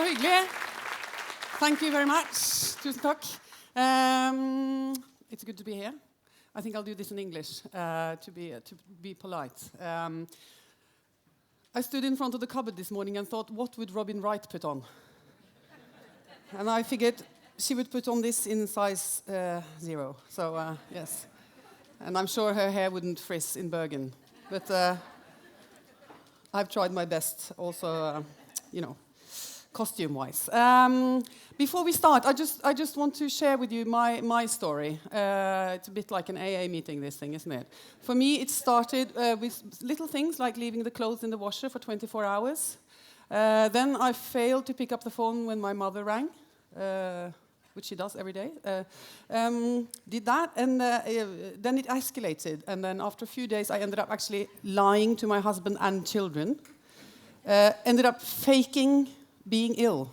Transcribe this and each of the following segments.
Så hyggelig. Thank you very much. Tusen takk. It's good to be here. I think I'll do this in English to be polite. I stood in front of the cupboard this morning and thought, what would Robin Wright put on? And I figured she would put on this in size 0. So, yes. And I'm sure her hair wouldn't frizz in Bergen. But I've tried my best also, costume-wise. Before we start, I just want to share with you my story. It's a bit like an AA meeting, this thing, isn't it? For me, it started with little things like leaving the clothes in the washer for 24 hours. Then I failed to pick up the phone when my mother rang, which she does every day. Did that, and then it escalated. And then after a few days, I ended up actually lying to my husband and children. Ended up faking being ill.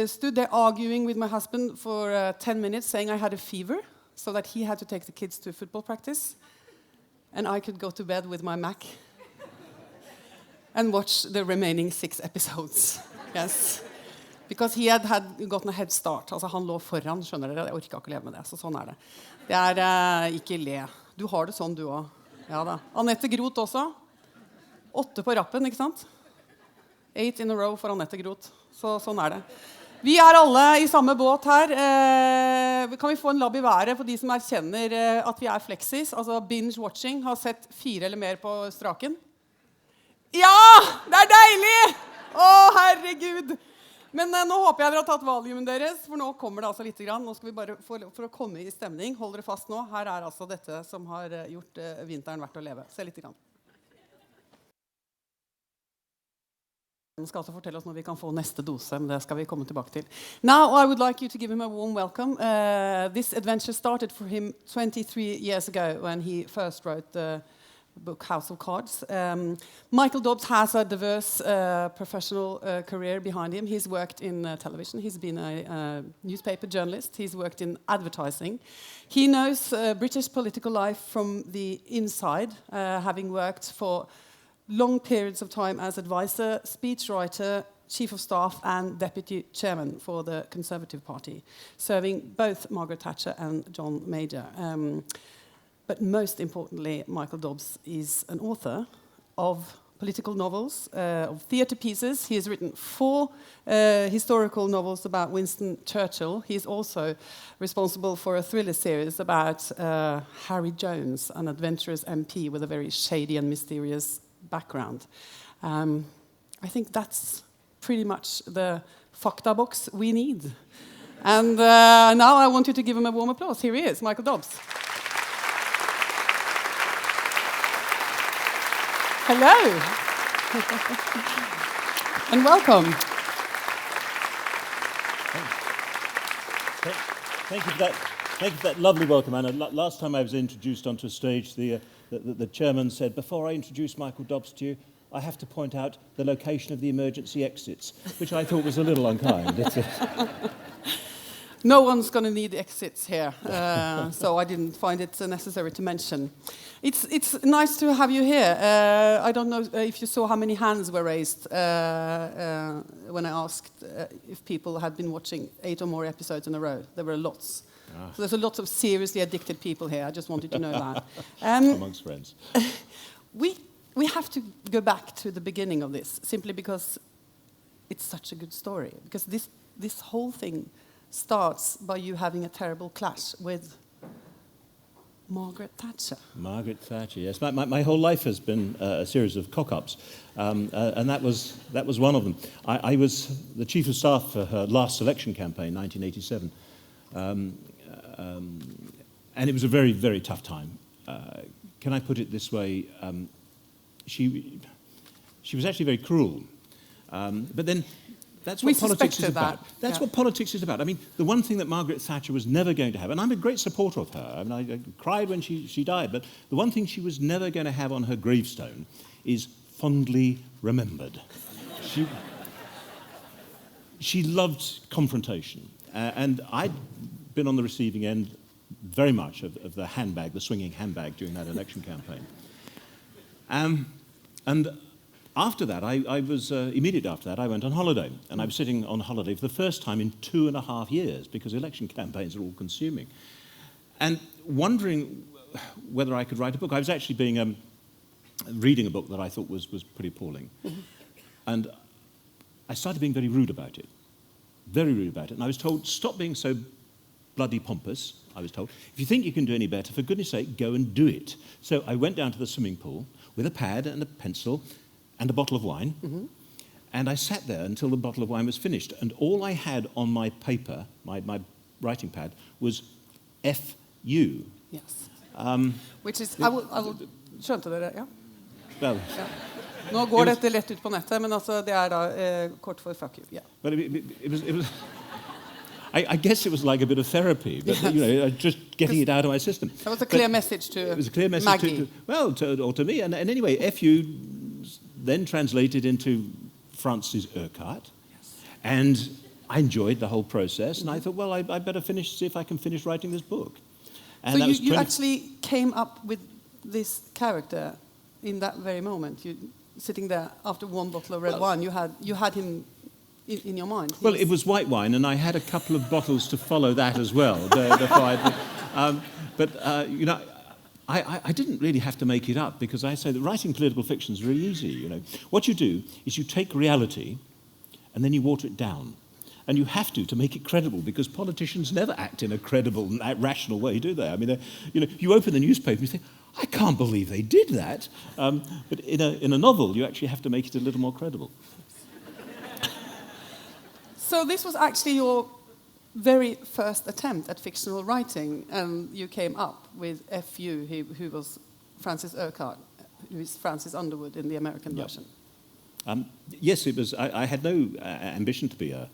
Stood there arguing with my husband for 10 minutes, saying I had a fever, so that he had to take the kids to football practice, and I could go to bed with my Mac and watch the remaining 6 episodes. Yes. Because he had gotten a head start. Altså han lå foran, skjønner dere? Jeg orker ikke å leve med det, så sånn det. Det ikke le. Du har det sånn, du også. Ja da. Annette Groth også. 8 på rappen, ikke sant? 8 in a row for Annette Groth. Så sånn det. Vi alle i samme båt her. Kan vi få en labb i været for de som erkjenner at vi flexis? Altså binge-watching, har sett 4 eller mer på straken? Ja! Det deilig! Herregud! Men nå håper jeg dere har tatt valiumen deres, for nå kommer det altså litt grann. Nå skal vi bare, for å komme i stemning, hold dere fast nå. Her altså dette som har gjort vinteren verdt å leve. Se litt grann. Han skal altså fortelle oss når vi kan få neste dose, men det skal vi komme tilbake til. Now I would like you to give him a warm welcome. This adventure started for him 23 years ago when he first wrote the book House of Cards. Michael Dobbs has a diverse professional career behind him. He's worked in television. He's been a newspaper journalist. He's worked in advertising. He knows British political life from the inside, having worked for long periods of time as advisor, speechwriter, chief of staff and deputy chairman for the Conservative Party, serving both Margaret Thatcher and John Major. But most importantly, Michael Dobbs is an author of political novels, of theatre pieces. He has written 4 historical novels about Winston Churchill. He's also responsible for a thriller series about Harry Jones, an adventurous MP with a very shady and mysterious background. I think that's pretty much the fakta box we need. And now I want you to give him a warm applause. Here he is, Michael Dobbs. Hello. And welcome. Thank you for that lovely welcome, Anna. Last time I was introduced onto a stage, the chairman said, before I introduce Michael Dobbs to you, I have to point out the location of the emergency exits, which I thought was a little unkind. No one's going to need exits here, so I didn't find it necessary to mention. It's nice to have you here. I don't know if you saw how many hands were raised when I asked if people had been watching 8 or more episodes in a row. There were lots. So there's a lot of seriously addicted people here. I just wanted to know that. Amongst friends. We have to go back to the beginning of this, simply because it's such a good story. Because this whole thing starts by you having a terrible clash with Margaret Thatcher. Margaret Thatcher, yes. My whole life has been a series of cock-ups, and that was one of them. I was the chief of staff for her last election campaign, 1987, and it was a very, very tough time. Can I put it this way? She was actually very cruel, but then that's what politics is about. That's what politics is about. I mean, the one thing that Margaret Thatcher was never going to have, and I'm a great supporter of her. I mean, I cried when she died, but the one thing she was never going to have on her gravestone is fondly remembered. She loved confrontation, and I'd been on the receiving end very much of the handbag, the swinging handbag during that election campaign. And after that, I was, immediately after that, I went on holiday. And I was sitting on holiday for the first time in 2.5 years, because election campaigns are all consuming. And wondering whether I could write a book. I was actually reading a book that I thought was pretty appalling. And I started being very rude about it. Very rude about it. And I was told, stop being so bloody pompous, I was told. If you think you can do any better, for goodness sake, go and do it. So I went down to the swimming pool with a pad and a pencil and a bottle of wine. And I sat there until the bottle of wine was finished. And all I had on my paper, my writing pad, was F-U. Yes. Which is, I will skjønte dere, ja? Well, ja. Nå går dette lett ut på nettet, men altså, det da kort for fuck you. Yeah. But it was I guess it was like a bit of therapy, but yes. You know, just getting it out of my system. That was a clear message to Maggie. It was a clear message to me. And anyway, FU then translated into Francis Urquhart. Yes. And I enjoyed the whole process, and I thought, well, I better see if I can finish writing this book. And so you actually came up with this character in that very moment. You sitting there after one bottle of red wine, you had him in your mind. Well, it was white wine, and I had a couple of bottles to follow that as well. You know, I didn't really have to make it up, because I say that writing political fiction is really easy. You know, what you do is you take reality, and then you water it down. And you have to make it credible, because politicians never act in a credible, rational way, do they? I mean, you know, you open the newspaper and you think, I can't believe they did that. But in a novel, you actually have to make it a little more credible. So this was actually your very first attempt at fictional writing, and you came up with F.U., who was Francis Urquhart, who is Francis Underwood in the American version. Yes, it was. I had no ambition to be a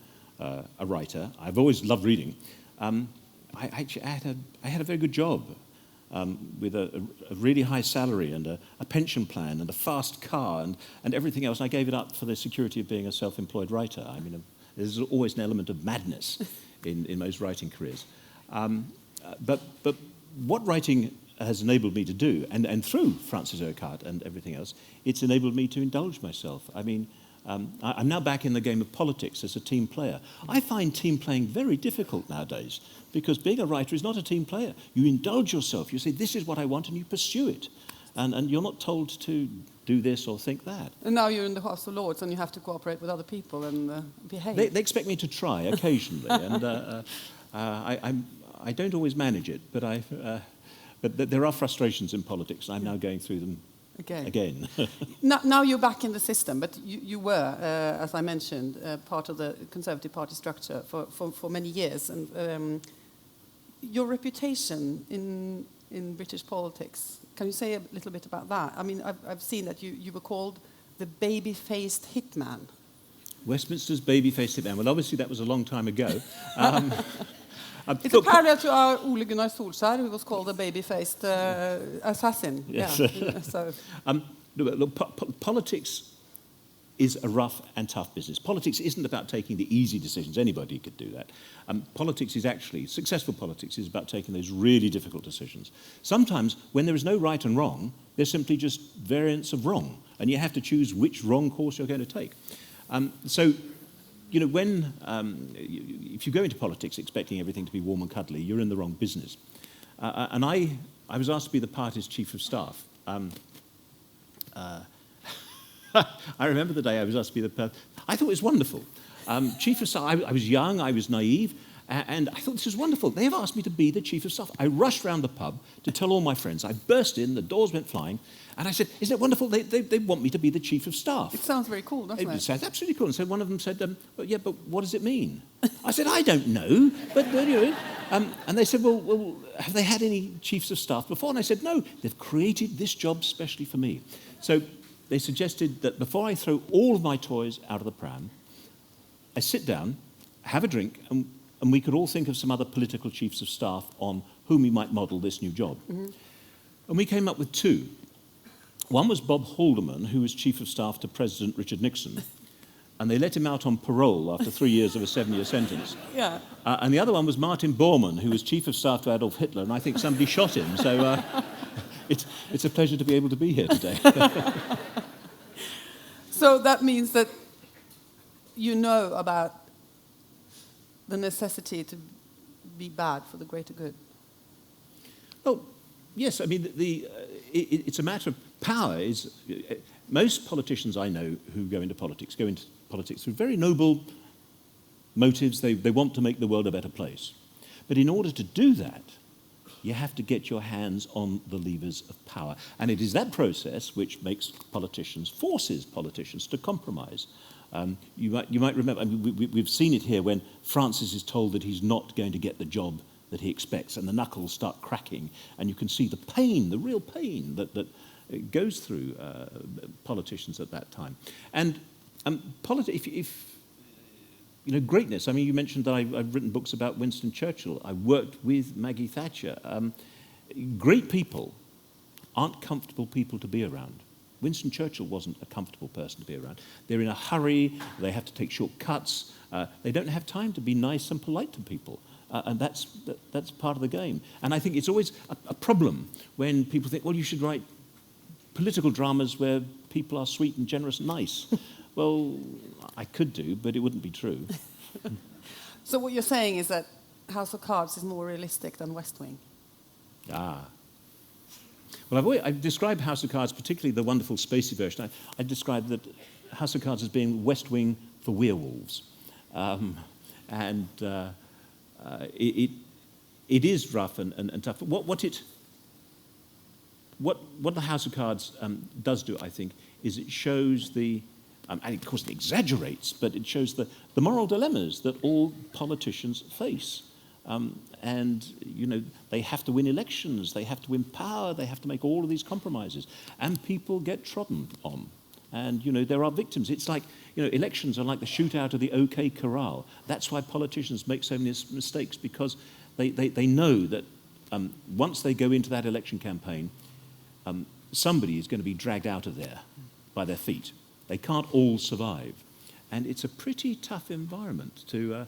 writer. I've always loved reading. I had a very good job with a really high salary and a pension plan and a fast car and everything else. And I gave it up for the security of being a self-employed writer. I mean, there's always an element of madness in most writing careers. But what writing has enabled me to do, and through Francis Urquhart and everything else, it's enabled me to indulge myself. I mean, I'm now back in the game of politics as a team player. I find team playing very difficult nowadays, because being a writer is not a team player. You indulge yourself. You say, this is what I want, and you pursue it. And you're not told to do this or think that. And now you're in the House of Lords, and you have to cooperate with other people and behave. They expect me to try occasionally, and I don't always manage it, but there are frustrations in politics, and I'm now going through them again. Now you're back in the system, but you were, as I mentioned, part of the Conservative Party structure for many years. And your reputation in British politics, can you say a little bit about that? I mean, I've seen that you were called the baby-faced hitman. Westminster's baby-faced hitman. Well, obviously that was a long time ago. It's a parallel to our Ole Gunnar Solskjær, who was called a baby-faced assassin. Yes. Yeah. So. Look, politics is a rough and tough business. Politics isn't about taking the easy decisions. Anybody could do that. Politics is actually, successful politics is about taking those really difficult decisions. Sometimes, when there is no right and wrong, there's simply just variants of wrong, and you have to choose which wrong course you're going to take. So, you know, if you go into politics expecting everything to be warm and cuddly, you're in the wrong business. And I was asked to be the party's chief of staff. I remember the day I was asked to be I thought it was wonderful. Chief of staff, I was young, I was naive, and I thought this was wonderful. They have asked me to be the chief of staff. I rushed round the pub to tell all my friends. I burst in, the doors went flying, and I said, isn't it wonderful? They want me to be the chief of staff. It sounds very cool, doesn't it? It sounds absolutely cool. And so one of them said, but what does it mean? I said, I don't know. But you know, and they said, well, have they had any chiefs of staff before? And I said, no, they've created this job specially for me. So they suggested that before I throw all of my toys out of the pram, I sit down, have a drink, and we could all think of some other political chiefs of staff on whom we might model this new job. Mm-hmm. And we came up with two. One was Bob Haldeman, who was chief of staff to President Richard Nixon, and they let him out on parole after 3 years of a 7-year sentence. Yeah. And the other one was Martin Bormann, who was chief of staff to Adolf Hitler, and I think somebody shot him. So it's a pleasure to be able to be here today. So that means that you know about the necessity to be bad for the greater good. Oh, yes. I mean, it's a matter of power. Most politicians I know who go into politics through very noble motives. They want to make the world a better place. But in order to do that, you have to get your hands on the levers of power. And it is that process which forces politicians to compromise. You might remember, I mean, we've seen it here when Francis is told that he's not going to get the job that he expects, and the knuckles start cracking, and you can see the pain, the real pain that goes through politicians at that time. And greatness, I mean, you mentioned that I've written books about Winston Churchill. I worked with Maggie Thatcher. Great people aren't comfortable people to be around. Winston Churchill wasn't a comfortable person to be around. They're in a hurry, they have to take shortcuts, they don't have time to be nice and polite to people. And that's part of the game. And I think it's always a problem when people think, well, you should write political dramas where people are sweet and generous and nice. Well, I could do, but it wouldn't be true. So what you're saying is that House of Cards is more realistic than West Wing? Ah. Well, I've described House of Cards, particularly the wonderful Spacey version. I described that House of Cards as being West Wing for werewolves. It is rough and tough. What the House of Cards does do, I think, is it shows and of course it exaggerates, but it shows the moral dilemmas that all politicians face. And, they have to win elections, they have to win power, they have to make all of these compromises. And people get trodden on. And, there are victims. It's like, elections are like the shootout of the OK Corral. That's why politicians make so many mistakes, because they know that once they go into that election campaign, somebody is going to be dragged out of there by their feet. They can't all survive. And it's a pretty tough environment to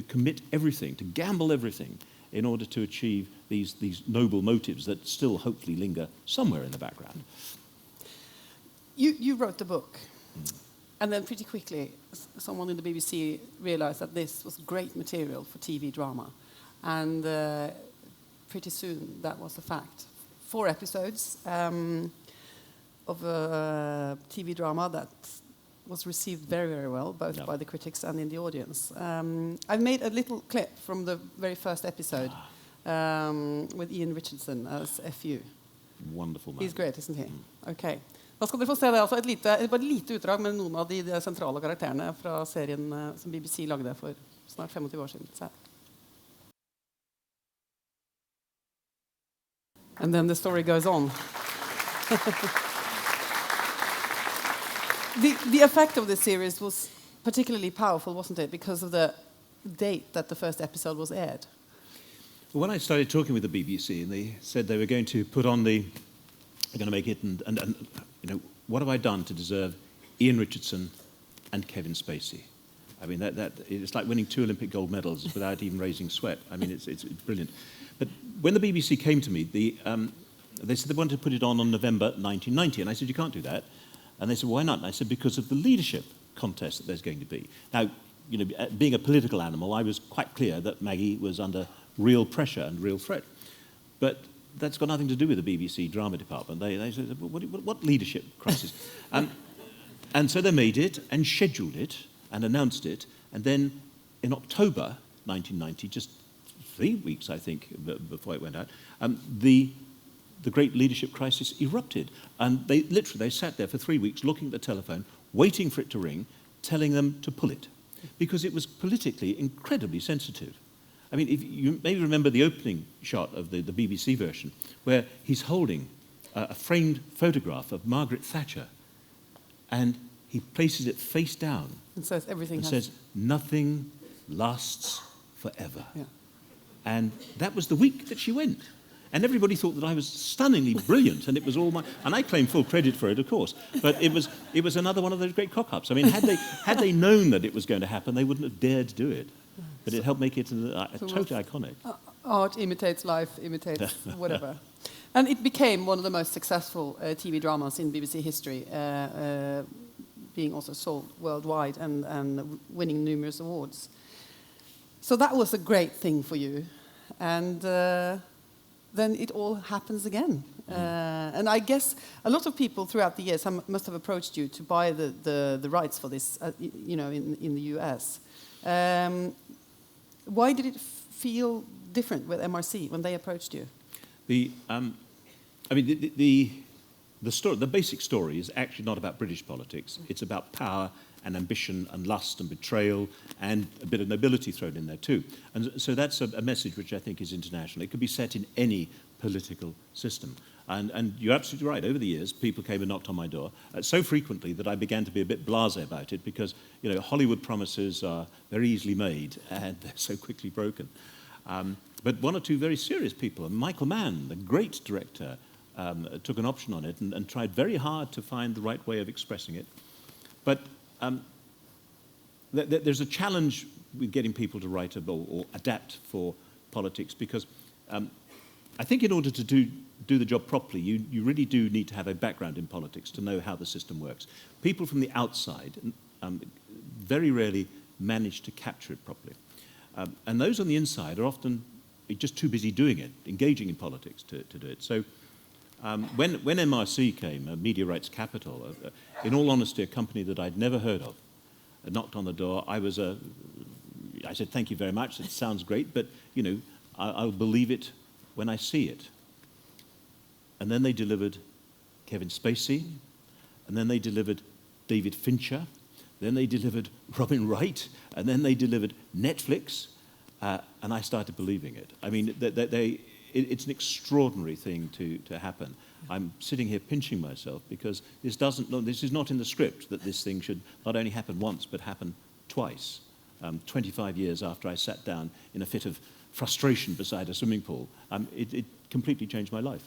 commit everything, to gamble everything in order to achieve these noble motives that still hopefully linger somewhere in the background. You wrote the book, and then pretty quickly someone in the BBC realized that this was great material for TV drama. And pretty soon that was a fact. 4 episodes of a TV drama that was received very, very well, both by the critics and in the audience. I've made a little clip from the very first episode with Ian Richardson as FU. Wonderful man. He's great, isn't he? Okay. Da skal dere få se det, altså et lite utdrag med noen av de sentrale karakterene fra serien som BBC lagde for snart 25 år siden. Så. And then the story goes on. The effect of this series was particularly powerful, wasn't it? Because of the date that the first episode was aired. Well, when I started talking with the BBC, and they said they were going to put on they're going to make it, and what have I done to deserve Ian Richardson and Kevin Spacey? I mean, that it's like winning 2 Olympic gold medals without even raising sweat. I mean, it's brilliant. But when the BBC came to me, they said they wanted to put it on November 1990, and I said, you can't do that. And they said, why not? And I said, because of the leadership contest that there's going to be. Now, being a political animal, I was quite clear that Maggie was under real pressure and real threat. But that's got nothing to do with the BBC drama department. They said, what leadership crisis? And so they made it and scheduled it and announced it. And then in October 1990, just 3 weeks, I think, before it went out, the great leadership crisis erupted. And they sat there for 3 weeks looking at the telephone, waiting for it to ring, telling them to pull it, because it was politically incredibly sensitive. I mean, if you maybe remember the opening shot of the BBC version, where he's holding a framed photograph of Margaret Thatcher, and he places it face down and says everything. And says, "Nothing lasts forever." Yeah. And that was the week that she went. And everybody thought that I was stunningly brilliant, and it was all my. And I claim full credit for it, of course. But it was another one of those great cock-ups. I mean, had they known that it was going to happen, they wouldn't have dared to do it. But it helped make it totally iconic. Art imitates life, imitates whatever. And it became one of the most successful TV dramas in BBC history. being also sold worldwide and winning numerous awards. So that was a great thing for you. And then it all happens again. And I guess a lot of people throughout the years must have approached you to buy the rights for this, in the US. Why did it feel different with MRC when they approached you? The story, the basic story is actually not about British politics. It's about power and ambition and lust and betrayal and a bit of nobility thrown in there too. And so that's a message which I think is international. It could be set in any political system. And you're absolutely right. Over the years, people came and knocked on my door so frequently that I began to be a bit blasé about it because, Hollywood promises are very easily made and they're so quickly broken. But one or two very serious people, Michael Mann, the great director, took an option on it and tried very hard to find the right way of expressing it. But there's a challenge with getting people to write or adapt for politics because I think in order to do the job properly, you really do need to have a background in politics to know how the system works. People from the outside very rarely manage to capture it properly. And those on the inside are often just too busy doing it, engaging in politics to do it. So when MRC came, Media Rights Capital, in all honesty, a company that I'd never heard of, knocked on the door. I said, thank you very much, it sounds great, but, I'll believe it when I see it. And then they delivered Kevin Spacey, and then they delivered David Fincher, then they delivered Robin Wright, and then they delivered Netflix, and I started believing it. I mean, it's an extraordinary thing to happen. I'm sitting here pinching myself because this is not in the script that this thing should not only happen once, but happen twice. 25 years after I sat down in a fit of frustration beside a swimming pool, it completely changed my life.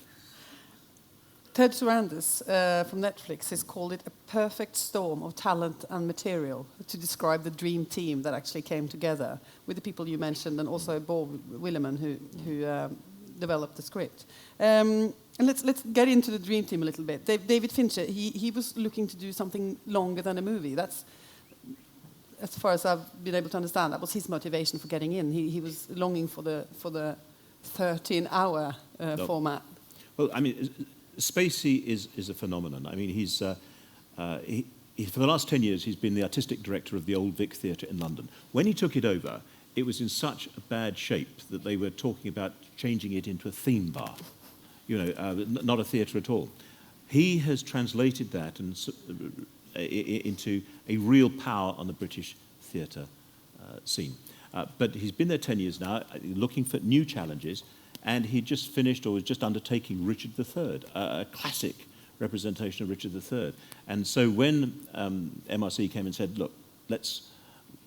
Ted Sarandis from Netflix has called it a perfect storm of talent and material to describe the dream team that actually came together with the people you mentioned and also Bo Willeman who developed the script. And let's get into the dream team a little bit. David Fincher, he was looking to do something longer than a movie. That's, as far as I've been able to understand, that was his motivation for getting in. He was longing for the 13-hour format. Well, I mean, Spacey is a phenomenon. I mean, he's for the last 10 years, he's been the artistic director of the Old Vic Theatre in London. When he took it over, it was in such a bad shape that they were talking about changing it into a theme bar, not a theatre at all. He has translated that into a real power on the British theatre scene. But he's been there 10 years now, looking for new challenges, and he just finished or was just undertaking Richard III, a classic representation of Richard III. And so when MRC came and said, look, let's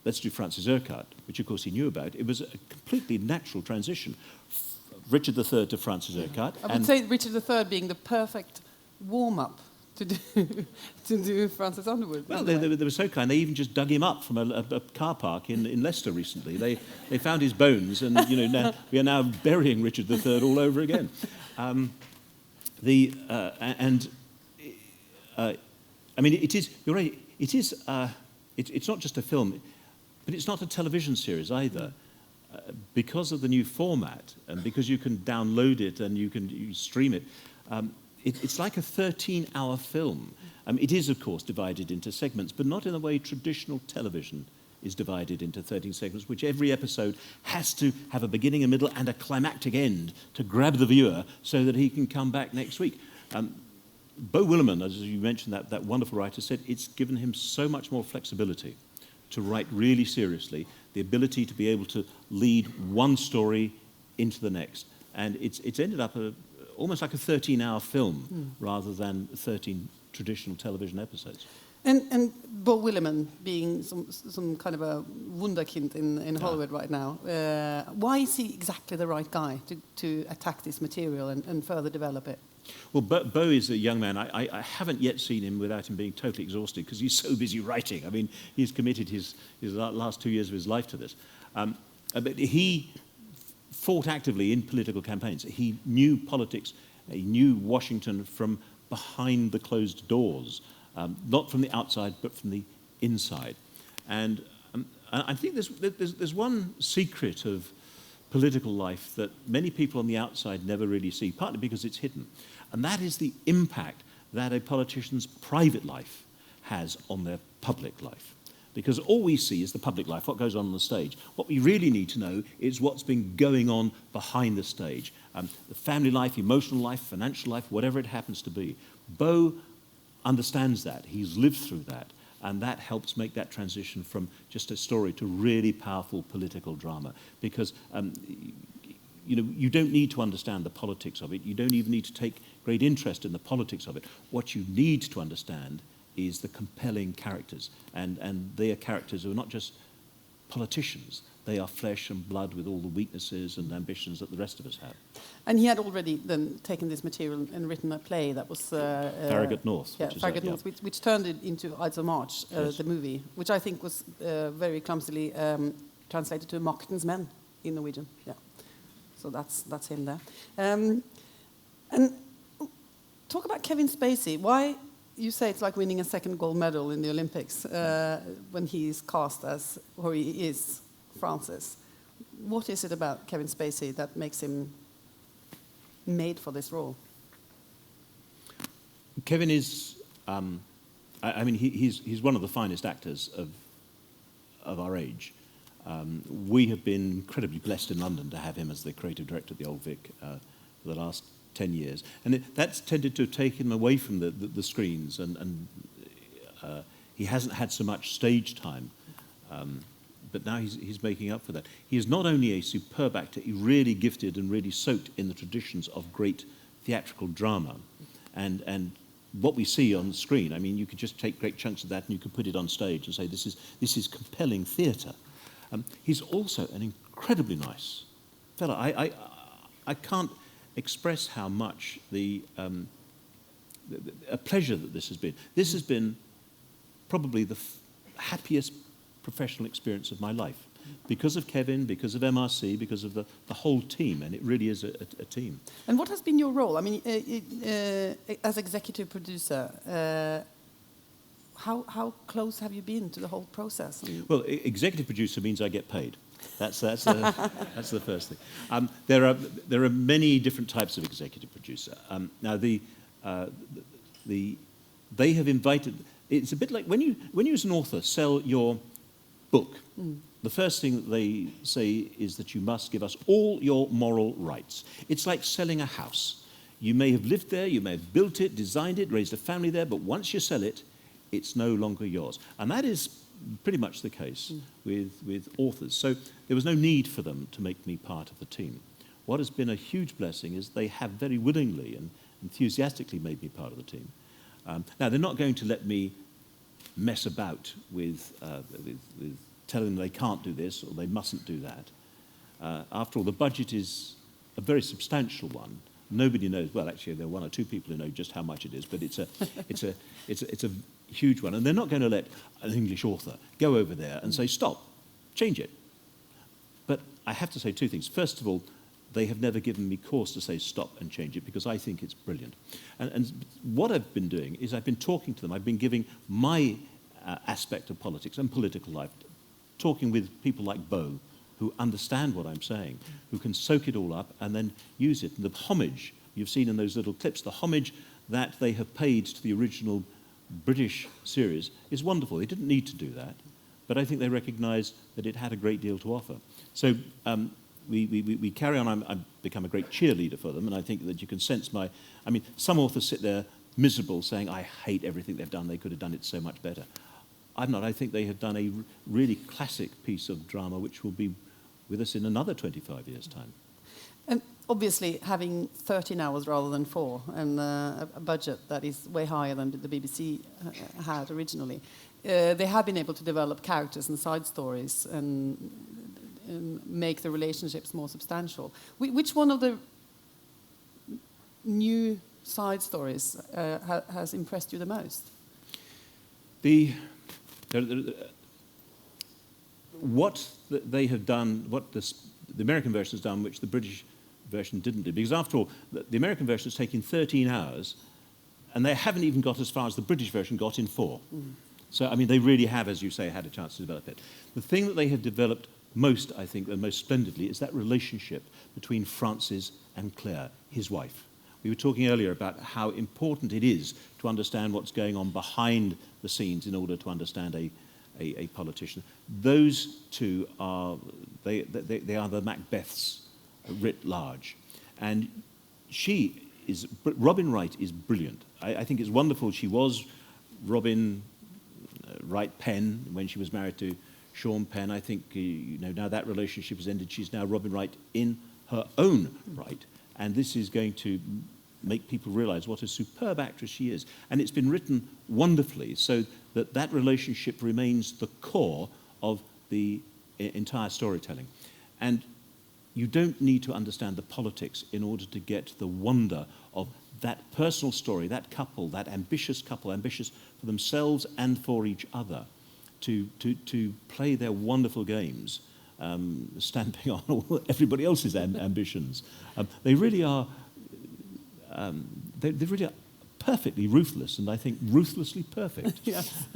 do Francis Urquhart, which of course he knew about, it was a completely natural transition. Richard III to Francis Urquhart. I would say Richard III being the perfect warm-up to do Francis Underwood. Well, they were so kind. They even just dug him up from a car park in Leicester recently. They found his bones, and now, we are now burying Richard III all over again. I mean, it is. You're right. It is. It's not just a film, but it's not a television series either. Because of the new format, and because you can download it and you stream it, it's like a 13-hour film. It is, of course, divided into segments, but not in the way traditional television is divided into 13 segments, which every episode has to have a beginning, a middle, and a climactic end to grab the viewer so that he can come back next week. Bo Willeman, as you mentioned, that wonderful writer, said it's given him so much more flexibility to write really seriously, the ability to be able to lead one story into the next. And it's ended up almost like a 13-hour film rather than 13 traditional television episodes. And Bo Willeman being some kind of a wunderkind in Hollywood right now, why is he exactly the right guy to attack this material and further develop it? Well, Bo is a young man. I haven't yet seen him without him being totally exhausted because he's so busy writing. I mean, he's committed his last 2 years of his life to this. But he fought actively in political campaigns. He knew politics. He knew Washington from behind the closed doors. not from the outside, but from the inside. And I think there's one secret of political life that many people on the outside never really see, partly because it's hidden. And that is the impact that a politician's private life has on their public life. Because all we see is the public life, what goes on the stage. What we really need to know is what's been going on behind the stage. The family life, emotional life, financial life, whatever it happens to be. Beau understands that. He's lived through that. And that helps make that transition from just a story to really powerful political drama. Because you don't need to understand the politics of it. You don't even need to take great interest in the politics of it. What you need to understand is the compelling characters. And they are characters who are not just politicians. They are flesh and blood with all the weaknesses and ambitions that the rest of us have. And he had already then taken this material and written a play that was... Farragut North. Yeah, Farragut North, which turned it into Ides of March, yes. The movie, which I think was very clumsily translated to Maktens Men in Norwegian. Yeah, so that's him there. And talk about Kevin Spacey. Why... You say it's like winning a second gold medal in the Olympics when he's cast as, or he is, Francis. What is it about Kevin Spacey that makes him made for this role? Kevin is, he's one of the finest actors of our age. We have been incredibly blessed in London to have him as the creative director at the Old Vic for the last 10 years. And that's tended to take him away from the screens, and he hasn't had so much stage time. But now he's making up for that. He is not only a superb actor, he's really gifted and really soaked in the traditions of great theatrical drama. And what we see on the screen, I mean, you could just take great chunks of that and you could put it on stage and say, this is compelling theatre. He's also an incredibly nice fellow. I can't express how much a pleasure that this has been. This has been probably the happiest professional experience of my life, because of Kevin, because of MRC, because of the whole team, and it really is a team. And what has been your role? I mean, as executive producer, how close have you been to the whole process? Well, executive producer means I get paid. That's the first thing. There are many different types of executive producer. Now they have invited. It's a bit like when you as an author sell your book. The first thing that they say is that you must give us all your moral rights. It's like selling a house. You may have lived there, you may have built it, designed it, raised a family there, but once you sell it, it's no longer yours. And that is pretty much the case with authors. So there was no need for them to make me part of the team. What has been a huge blessing is they have very willingly and enthusiastically made me part of the team. Now, they're not going to let me mess about with telling them they can't do this or they mustn't do that. After all, the budget is a very substantial one. Nobody knows. Well, actually, there are one or two people who know just how much it is, but it's a huge one. And they're not going to let an English author go over there and say, stop, change it. But I have to say two things. First of all, they have never given me cause to say stop and change it, because I think it's brilliant. And what I've been doing is I've been talking to them. I've been giving my aspect of politics and political life, talking with people like Beau, who understand what I'm saying, who can soak it all up and then use it. And the homage you've seen in those little clips, the homage that they have paid to the original British series is wonderful. They didn't need to do that, but I think they recognise that it had a great deal to offer. So we carry on. I've become a great cheerleader for them, and I think that you can sense some authors sit there miserable saying, I hate everything they've done, they could have done it so much better. I'm not. I think they have done a really classic piece of drama which will be with us in another 25 years' time. And obviously, having 13 hours rather than 4, and a budget that is way higher than the BBC had originally, they have been able to develop characters and side stories and make the relationships more substantial. Which one of the new side stories has impressed you the most? What they have done, what the American version has done, which the British version didn't do. Because after all, the American version has taken 13 hours and they haven't even got as far as the British version got in 4. So, I mean, they really have, as you say, had a chance to develop it. The thing that they have developed most, I think, and most splendidly, is that relationship between Francis and Claire, his wife. We were talking earlier about how important it is to understand what's going on behind the scenes in order to understand a politician. Those two are, they are the Macbeths writ large. And Robin Wright is brilliant. I think it's wonderful. She was Robin Wright Penn when she was married to Sean Penn. I think now that relationship has ended. She's now Robin Wright in her own right. And this is going to make people realize what a superb actress she is. And it's been written wonderfully so that that relationship remains the core of the entire storytelling. And you don't need to understand the politics in order to get the wonder of that personal story, that couple, that ambitious couple, ambitious for themselves and for each other, to play their wonderful games, stamping on all everybody else's ambitions. They really are perfectly ruthless, and I think ruthlessly perfect. Yes.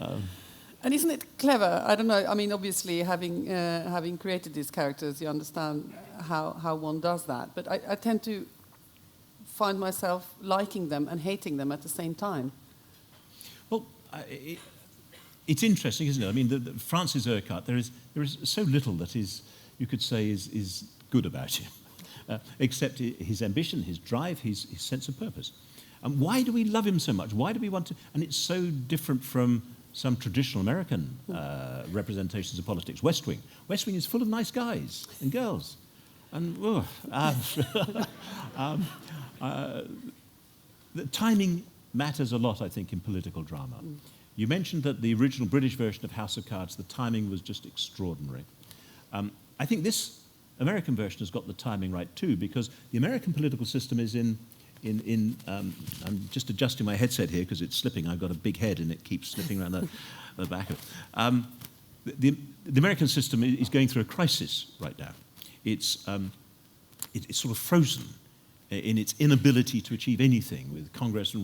And isn't it clever? I don't know. I mean, obviously, having created these characters, you understand how one does that. But I tend to find myself liking them and hating them at the same time. Well, it's interesting, isn't it? I mean, the Francis Urquhart, there is so little that you could say is good about him, except his ambition, his drive, his sense of purpose. And why do we love him so much? Why do we want to? And it's so different from some traditional American representations of politics. West Wing. West Wing is full of nice guys and girls. And the timing matters a lot, I think, in political drama. You mentioned that the original British version of House of Cards, the timing was just extraordinary. I think this American version has got the timing right too, because the American political system is I'm just adjusting my headset here because it's slipping. I've got a big head and it keeps slipping around the back of it. The American system is going through a crisis right now. It's sort of frozen in its inability to achieve anything with Congress.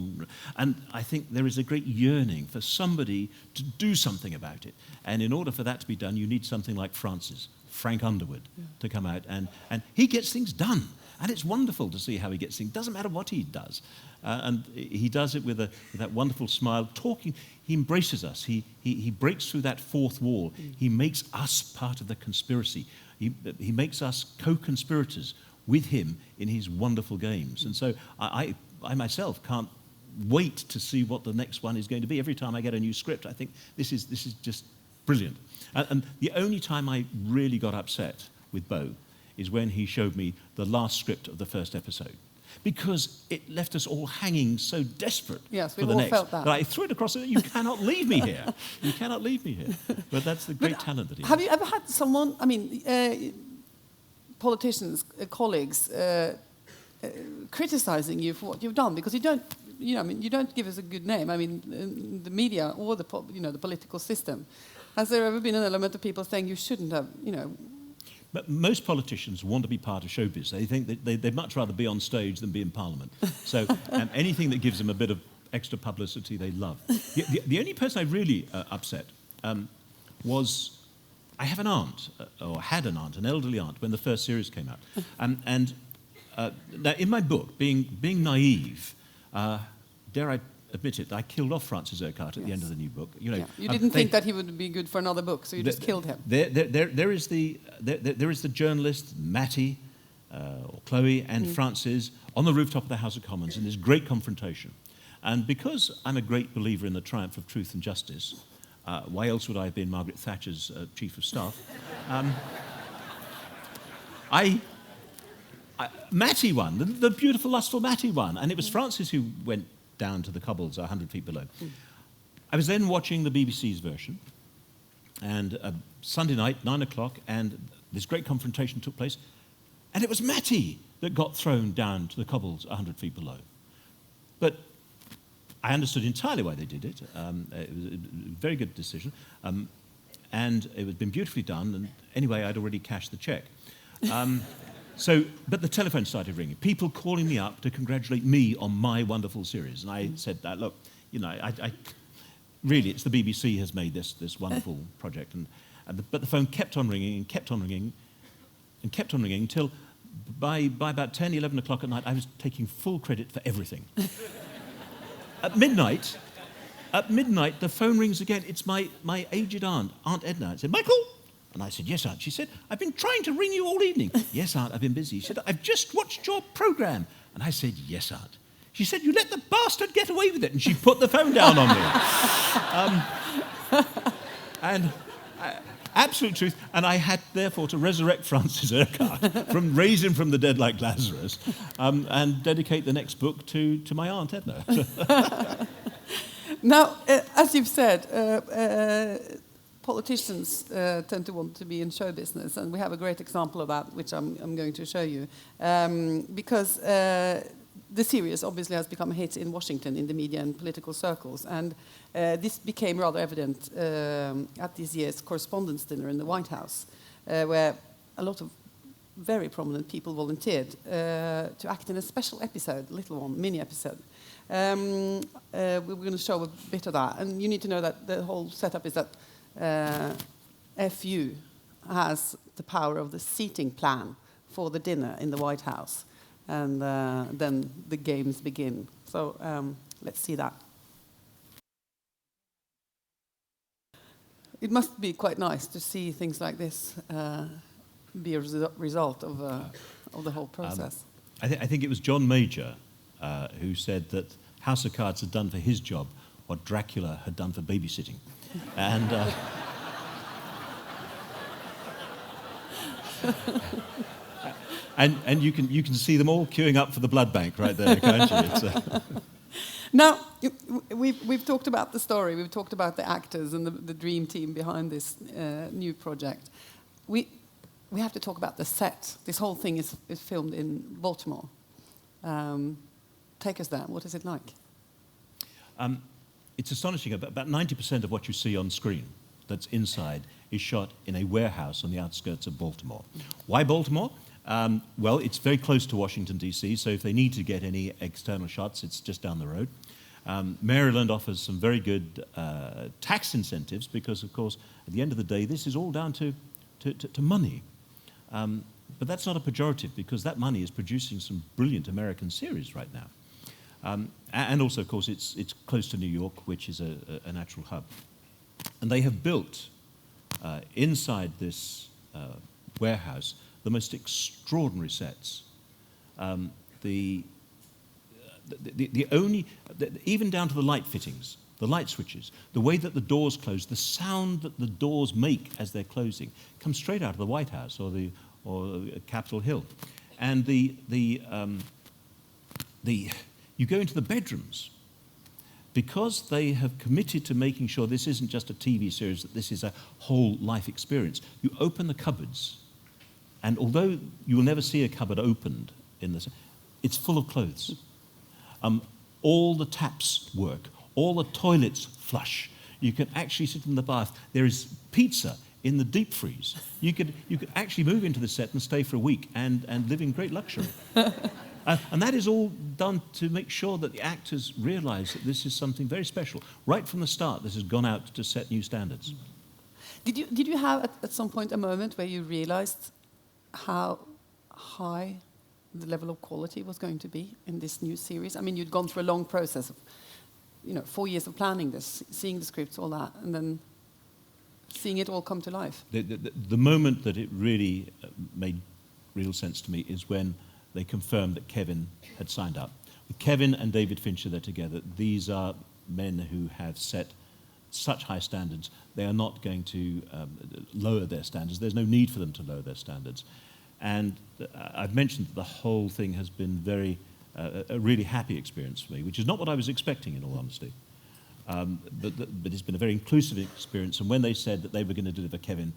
And I think there is a great yearning for somebody to do something about it. And in order for that to be done, you need something like Frank Underwood, to come out. And he gets things done. And it's wonderful to see how he gets things. Doesn't matter what he does. And he does it with that wonderful smile, talking. He embraces us. He breaks through that fourth wall. He makes us part of the conspiracy. He makes us co-conspirators with him in his wonderful games. And so I myself can't wait to see what the next one is going to be. Every time I get a new script, I think this is just brilliant. And the only time I really got upset with Beau is when he showed me the last script of the first episode, because it left us all hanging so desperate for the next. Felt that. I threw it across it. You cannot leave me here. You cannot leave me here. But that's the great talent that he has. Have you ever had someone? I mean, politicians, colleagues, criticizing you for what you've done, because you don't. You don't give us a good name. I mean, in the media or the political system. Has there ever been an element of people saying you shouldn't have, But most politicians want to be part of showbiz. They think that they'd much rather be on stage than be in Parliament. So anything that gives them a bit of extra publicity, they love. The only person I really upset was, I have an aunt, or had an aunt, an elderly aunt, when the first series came out. Now, in my book, being naive, dare I admit it, I killed off Francis Urquhart at the end of the new book. You didn't think that he would be good for another book, so you just killed him. There is the journalist Mattie, or Chloe, and Francis on the rooftop of the House of Commons in this great confrontation. And because I'm a great believer in the triumph of truth and justice, why else would I have been Margaret Thatcher's chief of staff? Mattie won, the beautiful, lustful Mattie won, and it was Francis who went down to the cobbles 100 feet below. I was then watching the BBC's version, and Sunday night, 9 o'clock, and this great confrontation took place, and it was Mattie that got thrown down to the cobbles 100 feet below. But I understood entirely why they did it. It was a very good decision, and it had been beautifully done, and anyway, I'd already cashed the cheque. But the telephone started ringing. People calling me up to congratulate me on my wonderful series. And I said, look, really, it's the BBC has made this wonderful project. But the phone kept on ringing and kept on ringing and kept on ringing until by about 10, 11 o'clock at night, I was taking full credit for everything. At midnight, the phone rings again. It's my aged aunt, Aunt Edna. I said, Michael? And I said, yes, Aunt. She said, I've been trying to ring you all evening. Yes, Aunt, I've been busy. She said, I've just watched your programme. And I said, yes, Aunt. She said, you let the bastard get away with it. And she put the phone down on me. Absolute truth. And I had, therefore, to resurrect Francis Urquhart, raise him from the dead like Lazarus, and dedicate the next book to my Aunt Edna. Now, as you've said, politicians tend to want to be in show business, and we have a great example of that, which I'm going to show you, because the series obviously has become a hit in Washington in the media and political circles, and this became rather evident at this year's Correspondents' Dinner in the White House, where a lot of very prominent people volunteered to act in a special episode, a little one, mini episode. We're going to show a bit of that, and you need to know that the whole setup is that FU has the power of the seating plan for the dinner in the White House, and then the games begin. So let's see that. It must be quite nice to see things like this be a result of the whole process. I think it was John Major who said that House of Cards had done for his job what Dracula had done for babysitting. And you can see them all queuing up for the blood bank right there, can't you? Now, we've talked about the story, we've talked about the actors and the dream team behind this new project. We have to talk about the set. This whole thing is filmed in Baltimore. Take us there. What is it like? It's astonishing. About 90% of what you see on screen that's inside is shot in a warehouse on the outskirts of Baltimore. Why Baltimore? Well, it's very close to Washington, D.C., so if they need to get any external shots, it's just down the road. Maryland offers some very good tax incentives because, of course, at the end of the day, this is all down to money. But that's not a pejorative because that money is producing some brilliant American series right now. And also, of course, it's close to New York, which is a natural hub. And they have built inside this warehouse the most extraordinary sets. Even down to the light fittings, the light switches, the way that the doors close, the sound that the doors make as they're closing, comes straight out of the White House or Capitol Hill. And you go into the bedrooms, because they have committed to making sure this isn't just a TV series, that this is a whole life experience. You open the cupboards, and although you will never see a cupboard opened in this, it's full of clothes. All the taps work, all the toilets flush. You can actually sit in the bath. There is pizza in the deep freeze. You could actually move into the set and stay for a week and live in great luxury. And that is all done to make sure that the actors realise that this is something very special. Right from the start, this has gone out to set new standards. Did you have at some point a moment where you realised how high the level of quality was going to be in this new series? I mean, you'd gone through a long process of, 4 years of planning this, seeing the scripts, all that, and then seeing it all come to life. The moment that it really made real sense to me is when they confirmed that Kevin had signed up. With Kevin and David Fincher, they're together. These are men who have set such high standards. They are not going to lower their standards. There's no need for them to lower their standards. And I've mentioned that the whole thing has been a really happy experience for me, which is not what I was expecting, in all honesty. But it's been a very inclusive experience. And when they said that they were going to deliver Kevin,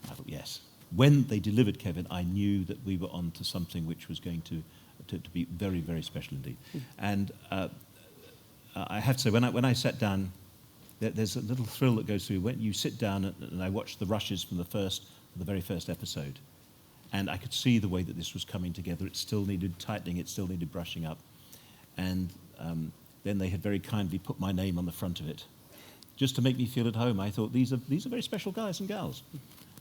I thought, yes. When they delivered Kevin, I knew that we were on to something which was going to be very, very special indeed. And I have to say, when I sat down, there's a little thrill that goes through when you sit down and I watch the rushes from the very first episode. And I could see the way that this was coming together. It still needed tightening, it still needed brushing up. And then they had very kindly put my name on the front of it, just to make me feel at home. I thought, these are very special guys and gals.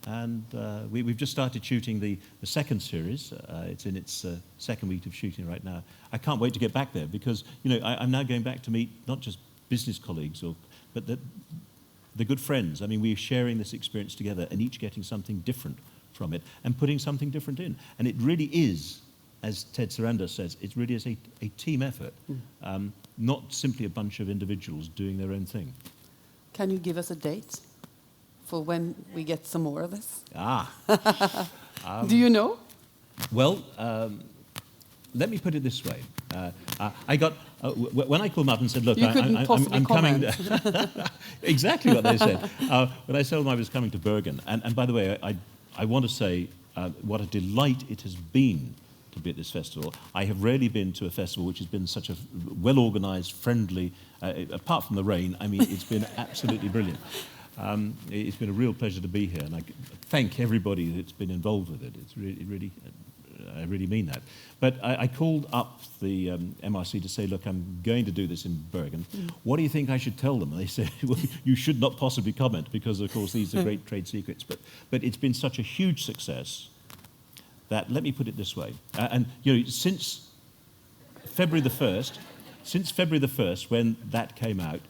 And we've just started shooting the second series. It's in its second week of shooting right now. I can't wait to get back there because, I'm now going back to meet not just business colleagues, but the good friends. I mean, we're sharing this experience together and each getting something different from it and putting something different in. And it really is, as Ted Sarandon says, it really is a team effort, not simply a bunch of individuals doing their own thing. Can you give us a date for when we get some more of this? Do you know? Well, let me put it this way. I got when I called them up and said, "Look, I'm coming." Exactly what they said. When I told them I was coming to Bergen, and by the way, I want to say what a delight it has been to be at this festival. I have rarely been to a festival which has been such a well-organised, friendly. Apart from the rain, I mean, it's been absolutely brilliant. It's been a real pleasure to be here, and I thank everybody that's been involved with it. It's really, I really mean that. But I called up the MRC to say, look, I'm going to do this in Bergen. What do you think I should tell them? And they said, well, you should not possibly comment because, of course, these are great trade secrets. But it's been such a huge success that, let me put it this way, and since February the 1st, when that came out,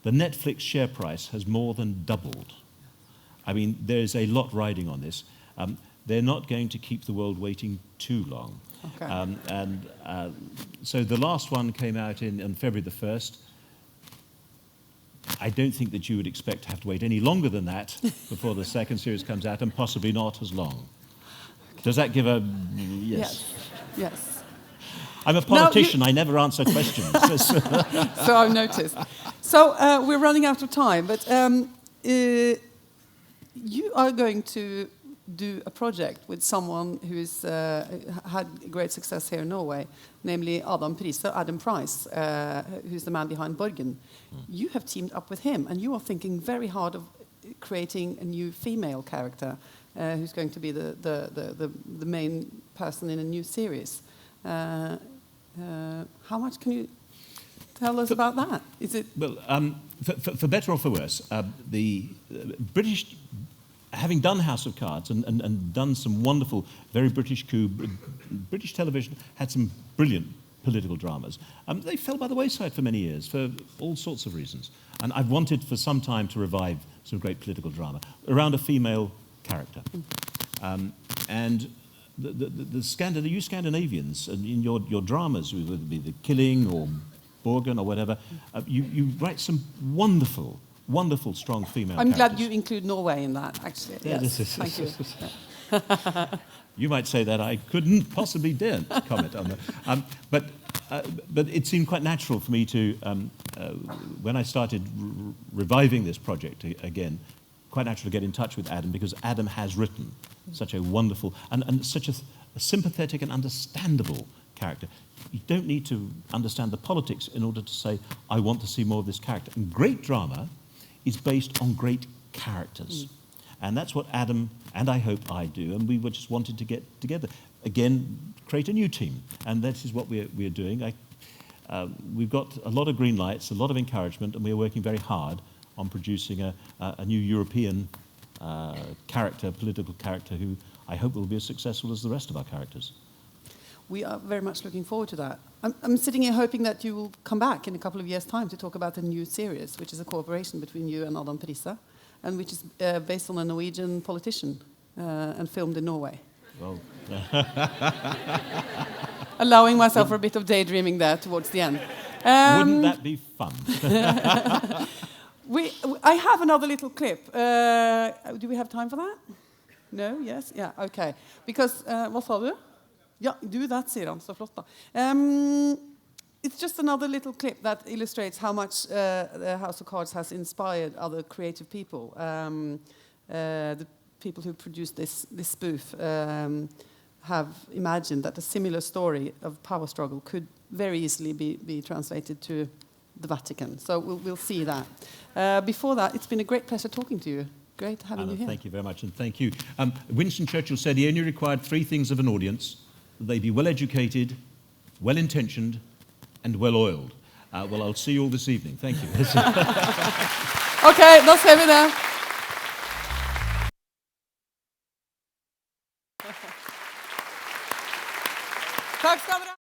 the Netflix share price has more than doubled. I mean, there's a lot riding on this. They're not going to keep the world waiting too long. Okay. So the last one came out on February the 1st. I don't think that you would expect to have to wait any longer than that before the second series comes out, and possibly not as long. Okay. Does that give a yes? Yes. I'm a politician. I never answer questions. So I've noticed. So we're running out of time, but you are going to do a project with someone who's had great success here in Norway, namely Adam Price, who's the man behind Borgen. You have teamed up with him, and you are thinking very hard of creating a new female character who's going to be the main person in a new series. How much can you tell us about that? Is it well, for better or for worse, the British, having done House of Cards and done some wonderful, very British coup, British television had some brilliant political dramas. They fell by the wayside for many years for all sorts of reasons. And I've wanted for some time to revive some great political drama around a female character. And you Scandinavians, in your dramas, whether it be The Killing or Borgen or whatever, you write some wonderful, strong female characters. I'm glad you include Norway in that, actually. Yeah, yes, thank you. You might say that. I couldn't possibly dare comment on that. But it seemed quite natural for me to, when I started reviving this project again, quite natural to get in touch with Adam, because Adam has written such a wonderful and such a sympathetic and understandable character. You don't need to understand the politics in order to say, I want to see more of this character. And great drama is based on great characters. And that's what Adam and I hope I do. And we were just wanted to get together. Again, create a new team. And that is what we're doing. We've got a lot of green lights, a lot of encouragement, and we're working very hard on producing a new European character, political character, who I hope will be as successful as the rest of our characters. We are very much looking forward to that. I'm sitting here hoping that you will come back in a couple of years' time to talk about a new series, which is a cooperation between you and Adam Price, and which is based on a Norwegian politician and filmed in Norway. Well. Allowing myself for a bit of daydreaming there towards the end. Wouldn't that be fun? I have another little clip. Do we have time for that? No? Yes? Yeah, okay. Because, hva sa du? Ja, that sier han, så flott da. It's just another little clip that illustrates how much the House of Cards has inspired other creative people. The people who produced this spoof have imagined that a similar story of power struggle could very easily be translated to the Vatican. So we'll see that. Before that, it's been a great pleasure talking to you. Great having Anna, you here. thank you very much, and thank you. Winston Churchill said he only required 3 things of an audience: that they be well-educated, well-intentioned, and well-oiled. Well, I'll see you all this evening. Thank you. Okay, da ser vi det. Takk skal dere ha.